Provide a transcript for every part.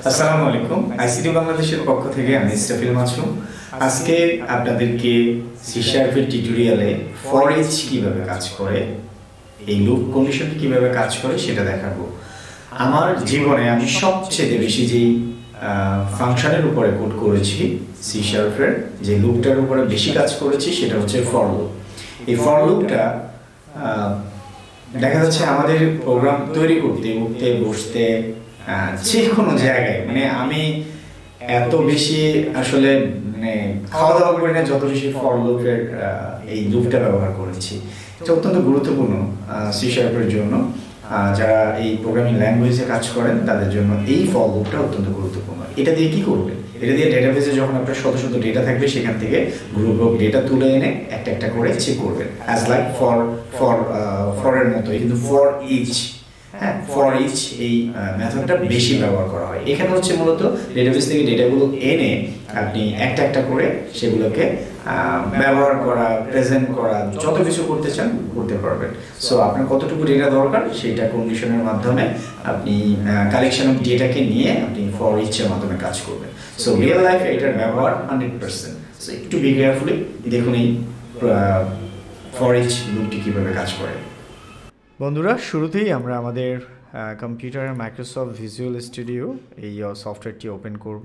আসসালামু আলাইকুম। আইসিটি বাংলাদেশের পক্ষ থেকে আমি ইস্তাফিল মাসুম। আজকে আপনাদেরকে সি শার্পের টিউটোরিয়ালে ফরইচ কিভাবে কাজ করে, এই লুপ কন্ডিশন কিভাবে কাজ করে সেটা দেখাবো। আমার জীবনে আমি সবচেয়ে বেশি যেই ফাংশনের উপরে কোড করেছি, সি শার্পের যে লুপটার উপরে বেশি কাজ করেছি সেটা হচ্ছে ফর লুপ। এই ফর লুপটা দেখা যাচ্ছে আমাদের প্রোগ্রাম তৈরি করতে উঠতে বসতে যে কোনো জায়গায়, মানে আমি এত বেশি আসলে মানে খাওয়া দাওয়া করি না যত বেশি ফর লুপের এই লুপটা ব্যবহার করেছি। এটা অত্যন্ত গুরুত্বপূর্ণ সি শার্পের জন্য। যারা এই প্রোগ্রামিং ল্যাঙ্গুয়েজে কাজ করেন তাদের জন্য এই ফর লুপটা অত্যন্ত গুরুত্বপূর্ণ। এটা দিয়ে কি করবেন? এটা দিয়ে ডেটাবেসে যখন আপনার শত শত ডেটা থাকবে সেখান থেকে গ্রুপ অফ ডেটা তুলে এনে একটা একটা করে চেক করবেন, অ্যাজ লাইক ফরের মতোই, কিন্তু ফর ইচ। হ্যাঁ, ফর ইচ এই মেথডটা বেশি ব্যবহার করা হয়। এখানে হচ্ছে মূলত ডেটাবেস থেকে ডেটাগুলো এনে আপনি একটা একটা করে সেগুলোকে ব্যবহার করা, প্রেজেন্ট করা, যত কিছু করতে চান করতে পারবেন। সো আপনার কতটুকু ডেটা দরকার সেইটা কন্ডিশনের মাধ্যমে আপনি কালেকশন অফ ডেটাকে নিয়ে আপনি ফর ইচের মাধ্যমে কাজ করবেন। সো রিয়েল লাইফে এটার ব্যবহার 100%। সো একটু বি কেয়ারফুলি দেখুন এই ফর ইচ লুপটি কীভাবে কাজ করে। বন্ধুরা, শুরুতেই আমরা আমাদের কম্পিউটারে মাইক্রোসফট ভিজুয়াল স্টুডিও এই সফটওয়্যারটি ওপেন করব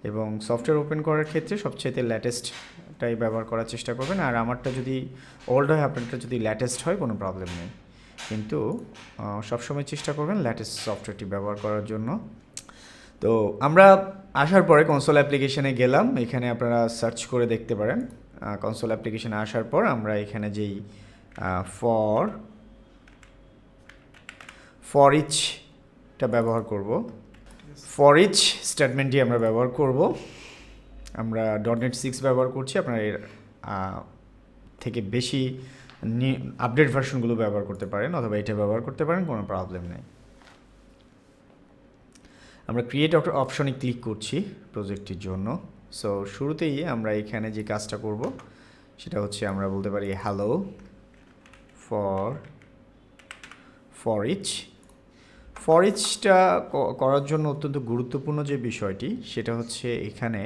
এবং সফটওয়্যার ওপেন করার ক্ষেত্রে সবচেয়ে লেটেস্টটাই ব্যবহার করার চেষ্টা করবেন। আর আমারটা যদি ওল্ড হয়, আপনারটা যদি লেটেস্ট হয় কোনো প্রবলেম নেই, কিন্তু সবসময় চেষ্টা করবেন লেটেস্ট সফটওয়্যারটি ব্যবহার করার জন্য। তো আমরা আসার পরে কনসোল অ্যাপ্লিকেশানে গেলাম। এখানে আপনারা সার্চ করে দেখতে পারেন। কনসোল অ্যাপ্লিকেশানে আসার পর আমরা এখানে যেই ফরইচটা ব্যবহার করব, ফরইচ স্টেটমেন্টটি আমরা ব্যবহার করব। আমরা .NET 6 ব্যবহার করছি। আপনারা এর থেকে বেশি আপডেট ভার্সনগুলো ব্যবহার করতে পারেন অথবা এটা ব্যবহার করতে পারেন, কোনো প্রবলেম নেই। আমরা ক্রিয়েট অপশনে ক্লিক করছি প্রজেক্টটির জন্য। সো শুরুতেই আমরা এখানে যে কাজটা করব সেটা হচ্ছে আমরা বলতে পারি হ্যালো ফরইচ। ফরইচটা করার জন্য অত্যন্ত গুরুত্বপূর্ণ যে বিষয়টি সেটা হচ্ছে এখানে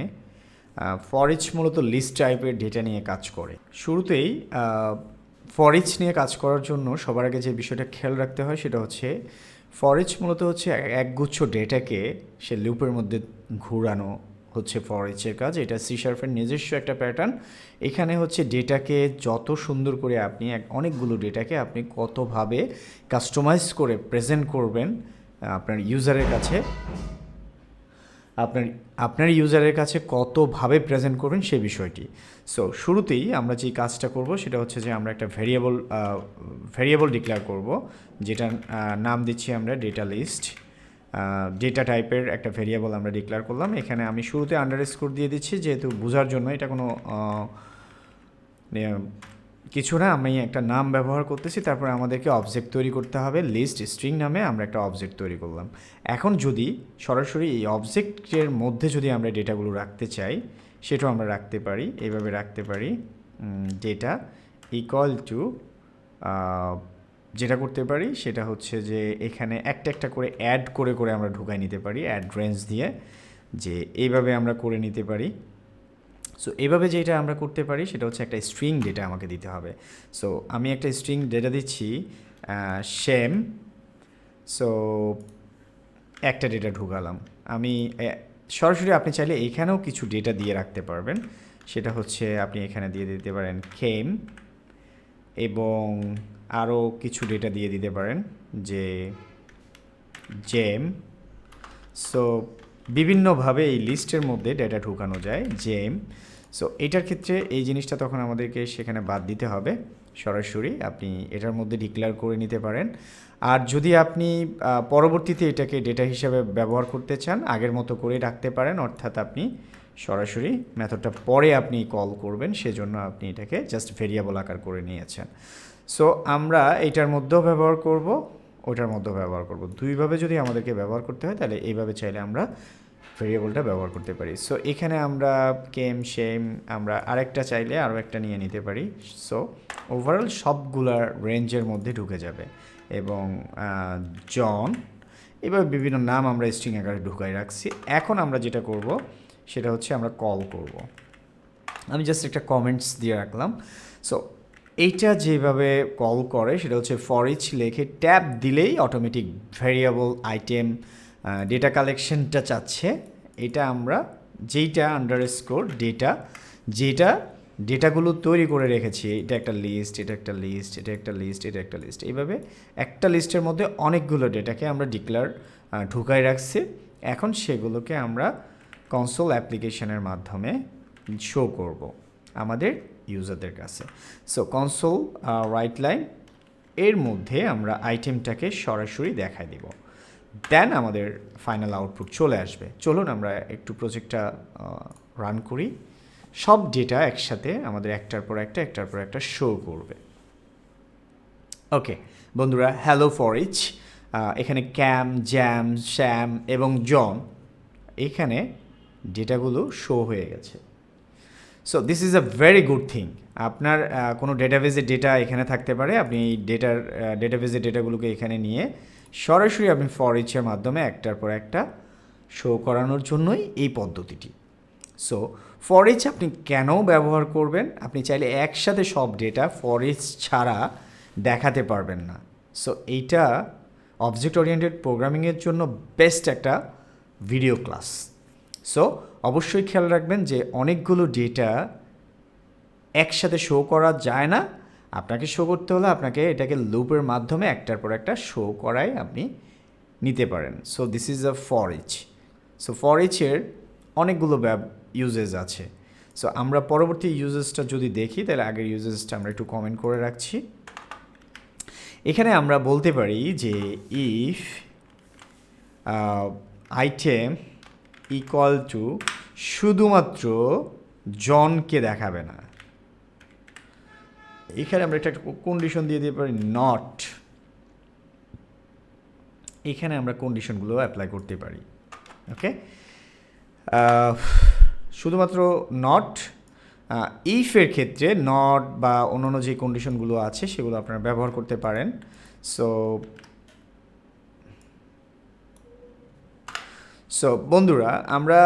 ফরইচ মূলত লিস্ট টাইপের ডেটা নিয়ে কাজ করে। শুরুতেই ফরইচ নিয়ে কাজ করার জন্য সবার আগে যে বিষয়টা খেয়াল রাখতে হয় সেটা হচ্ছে ফরইচ মূলত হচ্ছে একগুচ্ছ ডেটাকে সে লুপের মধ্যে ঘোরানো হচ্ছে ফরইচের কাজ। এটা সি শার্পের নিজস্ব একটা প্যাটার্ন। এখানে হচ্ছে ডেটাকে যত সুন্দর করে আপনি অনেকগুলো ডেটাকে আপনি কতভাবে কাস্টমাইজ করে প্রেজেন্ট করবেন আপনার ইউজারের কাছে কতভাবে প্রেজেন্ট করবেন সেই বিষয়টি। সো শুরুতেই আমরা যে কাজটা করব সেটা হচ্ছে যে আমরা একটা ভেরিয়েবল ডিক্লেয়ার করব, যেটার নাম দিচ্ছি আমরা ডেটা লিস্ট। ডেটা টাইপের একটা ভেরিয়েবল আমরা ডিক্লেয়ার করলাম। এখানে আমি শুরুতে আন্ডারস্কোর দিয়ে দিচ্ছি যেহেতু বোঝার জন্য, এটা কোনো কিছু না, আমি একটা নাম ব্যবহার করতেছি। তারপরে আমাদেরকে অবজেক্ট তৈরি করতে হবে, লিস্ট স্ট্রিং নামে আমরা একটা অবজেক্ট তৈরি করলাম। এখন যদি সরাসরি এই অবজেক্টের মধ্যে যদি আমরা ডেটাগুলো রাখতে চাই সেটাও আমরা রাখতে পারি, এইভাবে রাখতে পারি ডেটা ইকুয়াল টু, যেটা করতে পারি সেটা হচ্ছে যে এখানে একটা একটা করে অ্যাড করে করে আমরা ঢুকাই নিতে পারি অ্যাড রেঞ্জ দিয়ে, যে এইভাবে আমরা করে নিতে পারি। সো এইভাবে যেটা আমরা করতে পারি সেটা হচ্ছে একটা স্ট্রিং ডেটা আমাকে দিতে হবে। সো আমি একটা স্ট্রিং ডেটা দিচ্ছি শেম। সো একটা ডেটা ঢুকালাম আমি। সরাসরি আপনি চাইলে এখানেও কিছু ডেটা দিয়ে রাখতে পারবেন, সেটা হচ্ছে আপনি এখানে দিয়ে দিতে পারেন কেম, এবং আরও কিছু ডেটা দিয়ে দিতে পারেন যে জেম। সো বিভিন্নভাবে এই লিস্টের মধ্যে ডেটা ঢুকানো যায় জেম। সো এটার ক্ষেত্রে এই জিনিসটা তখন আমাদেরকে সেখানে বাদ দিতে হবে। সরাসরি আপনি এটার মধ্যে ডিক্লেয়ার করে নিতে পারেন। আর যদি আপনি পরবর্তীতে এটাকে ডেটা হিসাবে ব্যবহার করতে চান, আগের মতো করে রাখতে পারেন, অর্থাৎ আপনি সরাসরি মেথডটা পরে আপনি কল করবেন, সেজন্য আপনি এটাকে জাস্ট ভেরিয়েবল আকার করে নিয়েছেন। সো আমরা এইটার মধ্যেও ব্যবহার করব, ওটার মধ্যেও ব্যবহার করব। দুইভাবে যদি আমাদেরকে ব্যবহার করতে হয় তাহলে এইভাবে চাইলে আমরা ভেরিয়েবলটা ব্যবহার করতে পারি। সো এখানে আমরা কেম শেম আমরা আরেকটা চাইলে আরও একটা নিয়ে নিতে পারি। সো ওভারঅল সবগুলার রেঞ্জের মধ্যে ঢুকে যাবে। এবং জন এভাবে বিভিন্ন নাম আমরা স্ট্রিং আকারে ঢুকাই রাখছি। এখন আমরা যেটা করব সেটা হচ্ছে আমরা কল করব। আমি জাস্ট একটা কমেন্টস দিয়ে রাখলাম। সো এইটা যেভাবে কল করে সেটা হচ্ছে ফরইচ লেখে ট্যাব দিলেই অটোমেটিক ভ্যারিয়েবল আইটেম ডেটা কালেকশনটা চাচ্ছে। এটা আমরা যেইটা আন্ডারস্কোর ডেটা, যেটা ডেটাগুলো তৈরি করে রেখেছি, এটা একটা লিস্ট, এটা একটা লিস্ট, এটা একটা লিস্ট, এটা একটা লিস্ট, এইভাবে একটা লিস্টের মধ্যে অনেকগুলো ডেটাকে আমরা ডিক্লেয়ার ঢুকাই রাখছি। এখন সেগুলোকে আমরা কনসোল অ্যাপ্লিকেশনের মাধ্যমে শো করব আমাদের ইউজারদের কাছে। সো কনসোল রাইট লাইন এর মধ্যে আমরা আইটেমটাকে সরাসরি দেখাই দিব, দেন আমাদের ফাইনাল আউটপুট চলে আসবে। চলুন আমরা একটু প্রজেক্টটা রান করি। সব ডেটা একসাথে আমাদের একটার পর একটা শো করবে। ওকে বন্ধুরা, হ্যালো ফরইচ, এখানে ক্যাম, জ্যাম, শ্যাম এবং জন, এখানে ডেটাগুলো শো হয়ে গেছে। So this is a very good thing. আপনার কোনো ডেটাবেজের ডেটা এখানে থাকতে পারে, আপনি এই ডেটাবেজের ডেটাগুলোকে এখানে নিয়ে সরাসরি আপনি ফরইচের মাধ্যমে একটার পর একটা শো করানোর জন্যই এই পদ্ধতিটি। সো ফরইচ আপনি কেন ব্যবহার করবেন? আপনি চাইলে একসাথে সব ডেটা ফরইচ ছাড়া দেখাতে পারবেন না। সো এইটা অবজেক্ট ওরিয়েন্টেড প্রোগ্রামিংয়ের জন্য বেস্ট একটা ভিডিও ক্লাস। সো অবশ্যই খেয়াল রাখবেন যে অনেকগুলো ডেটা একসাথে শো করা যায় না। আপনাকে শো করতে হলে আপনাকে এটাকে লুপের মাধ্যমে একটার পর একটা শো করাই আপনি নিতে পারেন। So this is a foreach. So ফরইচের অনেকগুলো ইউজেস আছে। সো আমরা পরবর্তী ইউজেসটা যদি দেখি, তাহলে আগের ইউজেসটা আমরা একটু কমেন্ট করে রাখছি। এখানে আমরা বলতে পারি যে ইফ আইটেম ইকুয়াল টু, শুধুমাত্র জনকে দেখাবে না। এখানে আমরা একটা কন্ডিশন দিয়ে দিতে পারি নট। এখানে আমরা কন্ডিশনগুলো অ্যাপ্লাই করতে পারি। ওকে, শুধুমাত্র নট। ইফের ক্ষেত্রে নট বা অন্যান্য যে কন্ডিশনগুলো আছে সেগুলো আপনারা ব্যবহার করতে পারেন। সো বন্ধুরা, আমরা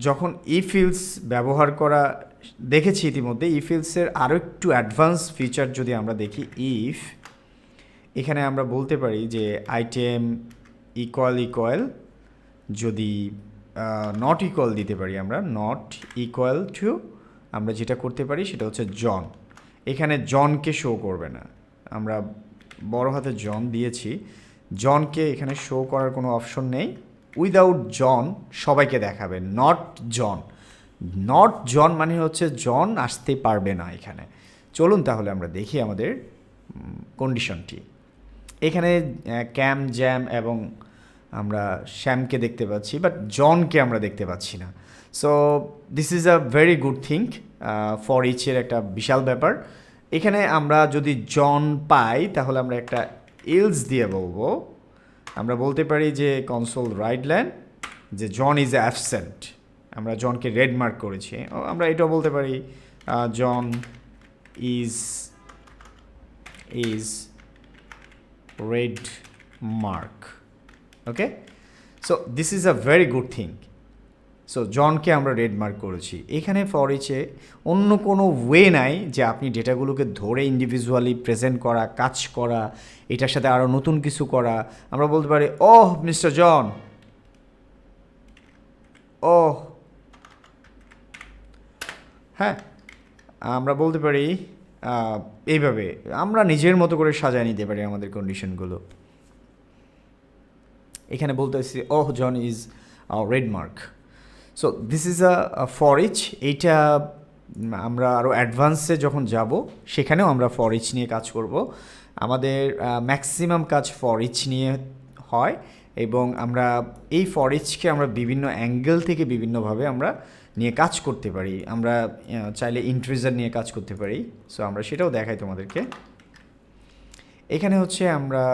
যখন ইফিলস ব্যবহার করা দেখেছি ইতিমধ্যে, ইফিলসের আরও একটু অ্যাডভান্স ফিচার যদি আমরা দেখি, ইফ এখানে আমরা বলতে পারি যে আইটেম ইকুয়াল যদি নট ইকুয়াল দিতে পারি, আমরা নট ইকুয়াল টু, আমরা যেটা করতে পারি সেটা হচ্ছে জন। এখানে জনকে শো করবে না, আমরা বড় হাতে জন দিয়েছি, জনকে এখানে শো করার কোনো অপশন নেই। উইদাউট জন সবাইকে দেখাবে, নট জন। নট জন মানে হচ্ছে জন আসতে পারবে না এখানে। চলুন তাহলে আমরা দেখি আমাদের কন্ডিশনটি। এখানে ক্যাম, জ্যাম এবং আমরা শ্যামকে দেখতে পাচ্ছি, বাট জনকে আমরা দেখতে পাচ্ছি না। So this is a very good thing. ফরইচের একটা বিশাল ব্যাপার। এখানে আমরা যদি জন পাই তাহলে আমরা একটা এলস দিয়ে বলবো, আমরা বলতে পারি যে কনসোল রাইট লাইন যে জন ইজ অ্যাবসেন্ট, আমরা জনকে রেড মার্ক করেছি। আমরা এটাও বলতে পারি John is red mark. Okay, so this is a very good thing. সো জনকে আমরা রেড মার্ক করেছি। এখানে ফরইচে অন্য কোনো ওয়ে নাই যে আপনি ডেটাগুলোকে ধরে ইন্ডিভিজুয়ালি প্রেজেন্ট করা, কাজ করা, এটার সাথে আরও নতুন কিছু করা। আমরা বলতে পারি ওহ মিস্টার জন, ওহ, হ্যাঁ, আমরা বলতে পারি এইভাবে আমরা নিজের মতো করে সাজায় নিতে পারি আমাদের কন্ডিশনগুলো। এখানে বলতেছি oh John is red mark. So this is a foreach. এইটা আমরা আরও অ্যাডভান্সে যখন যাব সেখানেও আমরা ফরইচ নিয়ে কাজ করব। আমাদের ম্যাক্সিমাম কাজ ফরইচ নিয়ে হয় এবং আমরা এই ফরইচকে আমরা বিভিন্ন অ্যাঙ্গেল থেকে বিভিন্নভাবে আমরা নিয়ে কাজ করতে পারি। আমরা চাইলে ইন্টিজার নিয়ে কাজ করতে পারি। সো আমরা সেটাও দেখাই তোমাদেরকে। এখানে হচ্ছে আমরা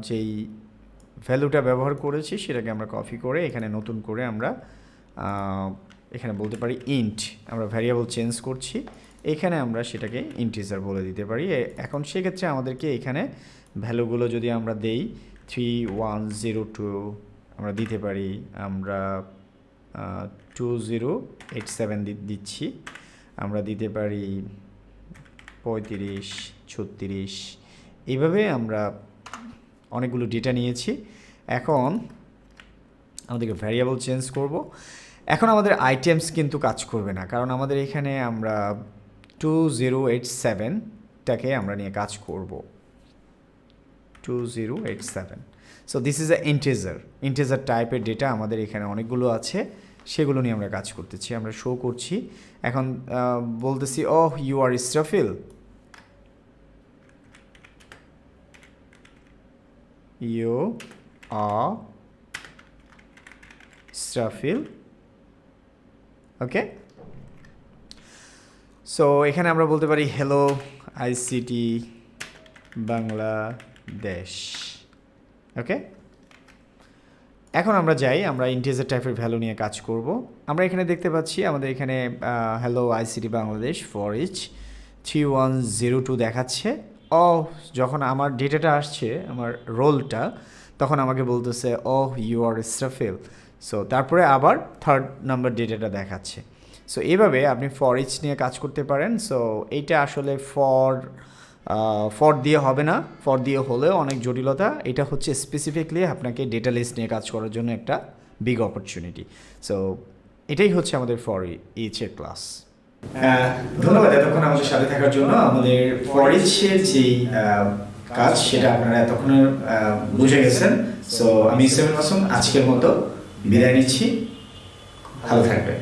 যেই ভ্যালুটা ব্যবহার করেছি সেটাকে আমরা কপি করে এখানে নতুন করে আমরা এখানে বলতে পারি ইন্ট, আমরা ভ্যারিয়েবল চেঞ্জ করছি, এখানে আমরা সেটাকে ইন্টিজার বলে দিতে পারি। এখন সেক্ষেত্রে আমাদেরকে এখানে ভ্যালুগুলো যদি আমরা দেই 3102 আমরা দিতে পারি, আমরা 2087 দিচ্ছি, আমরা দিতে পারি 35 36, এইভাবে আমরা অনেকগুলো ডেটা নিয়েছি। এখন আমাদেরকে ভ্যারিয়েবল চেঞ্জ করব। এখন আমাদের আইটেমস কিন্তু কাজ করবে না, কারণ আমাদের এখানে আমরা 2087টাকে আমরা নিয়ে কাজ করব। 2087, so this is a integer টাইপের ডেটা আমাদের এখানে অনেকগুলো আছে, সেগুলো নিয়ে আমরা কাজ করতেছি। আমরা শো করছি, এখন বলতেছি oh you are Israfil, you are Israfil, okay. So এখানে আমরা বলতে পারি হ্যালো আইসিটি বাংলাদেশ, ওকে। এখন আমরা যাই, আমরা ইন্টিজার টাইপের ভ্যালু নিয়ে কাজ করব। আমরা এখানে দেখতে পাচ্ছি আমাদের এখানে হ্যালো আইসিটি বাংলাদেশ ফরইচ 3102 দেখাচ্ছে। যখন আমার ডেটাটা আসছে, আমার রোলটা, তখন আমাকে বলতেছে ইউ আর ইসরাফিল। সো তারপরে আবার 3rd নাম্বার ডেটাটা দেখাচ্ছে। সো এইভাবে আপনি ফরইচ নিয়ে কাজ করতে পারেন। সো এইটা আসলে ফর দিয়ে হবে না, ফর দিয়ে হলেও অনেক জটিলতা। এটা হচ্ছে স্পেসিফিকলি আপনাকে ডেটা লিস্ট নিয়ে কাজ করার জন্য একটা বিগ অপরচুনিটি। সো এটাই হচ্ছে আমাদের ফরইচের ক্লাস। ধন্যবাদ এতক্ষণ আমাদের সাথে থাকার জন্য। আমাদের ফরইচের যে কাজ সেটা আপনারা এতক্ষণ বুঝে গেছেন। সো আমি ইসলাম মাসুম আজকের মতো বিদায় নিচ্ছি, ভালো থাকবেন।